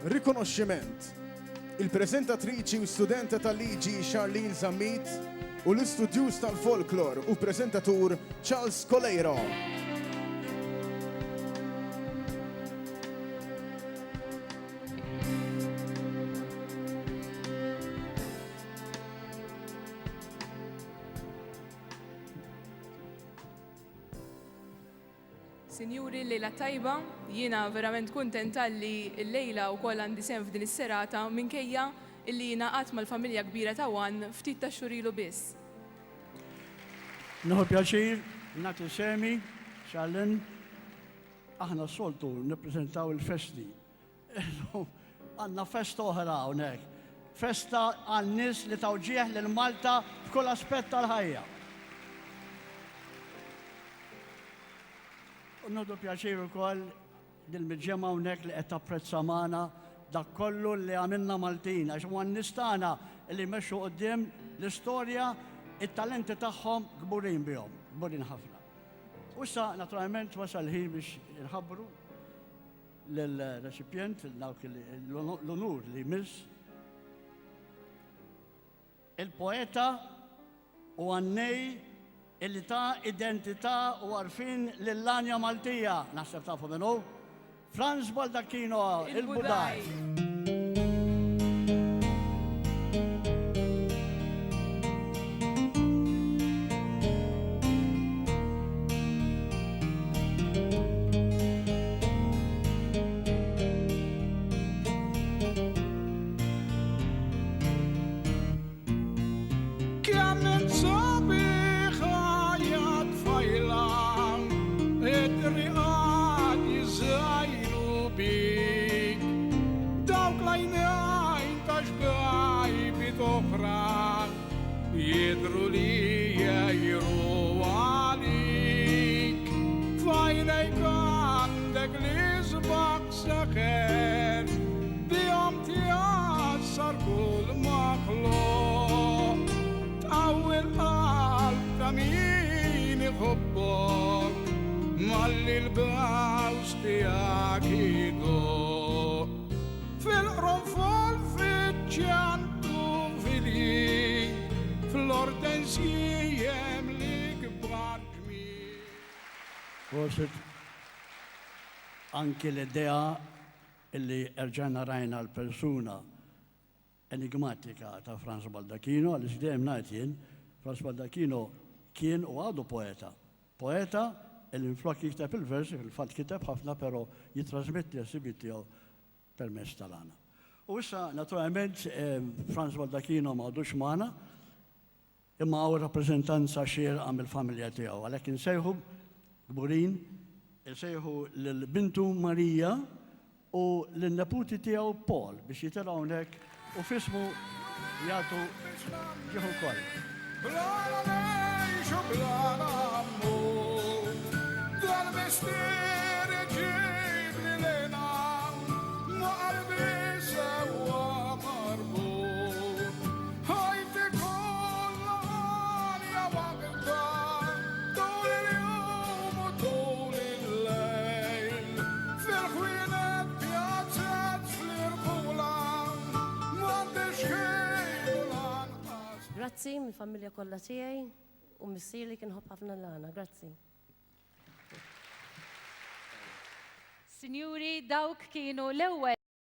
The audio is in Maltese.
rikonoxximent. Il-preżentatriċi u studenta tal-liġi Charlene Zammit u l-istudjuż tal-folklor u preżentatur Charles Colero. Sinjuri, lejla tajba, jiena verament kuntenta li l-lejla u koll għandi sem f'din is-serata minkejja illi jiena qatt mal-familja kbira ta' wan ftit ta' xurilu biss. Nħu pjaċir, nati semi, Charlene, aħna soltu nippreżentaw il-festi. Għanna festa oħra hawnhekk. Festa għan-nies li tawġieħ lil Malta f'kull aspett tal-ħajja. Nħu pjaċir ukoll dil-mġemma hawnhekk li qed tapprezza magħna dak kollu li għamilna Maltin, għax huwa n-nies tagħna li mexxu quddiem l-istorja, it-talenti tagħhom kburin bihom, kburin ħafna. U issa naturalment wasal ħin biex inħabbru lill-reċipjent l-onur li jmiss il-poeta u għannej illi ta' identità u għarfin lill-Lanja Maltija. Naħseb tafu minnu? Franz Baldacchino, il-Budaj. Jidru li jajiru għalik, fajnejk għandek li zbak saħer, bijom tijassar kull maħluq, tawil qalb ta' min iħobbok, malli l-baws tijak jidu, fil-qrofol fil-ċantu fil-jik, fl-ortensijem li kbar ġmir. Forsit, anki l-idea illi erġana rajna l-persuna enigmatika ta' Franz Baldacchino, għalli s-dejjem najtjen, Franz Baldacchino kien u għadu poeta. Poeta illi nflok jikteb il-versi, fil-fat kitab ħafna, pero jitrasmetti l-sibiti għaw permess tal-għana. U issa, naturalment, Franz Baldacchino ma għadux maħna, imma għaw rappresentanza xir għam il-familja tijaw. Għalek nsejħu gburin, nsejħu l-bintu Marija u l-neputi tijaw Paul biex jitiraw nek u fismu jgħatu ġiħu koll. Blana nejxu blana mut, dal-misteri ġib li lena, ma qalbi sewa marbut. Ħajti kolla għalja waqta, tul il-jum u tul il-lejl, fil-ħwienet pjazzat fl-irkula, m'għandix kejlu lanqas. Grazzi mill-familja kollha tiegħi u missier li kien ħobb ħafna l-għana. Grazzi. Sinjuri, dawk kienu l-ewwel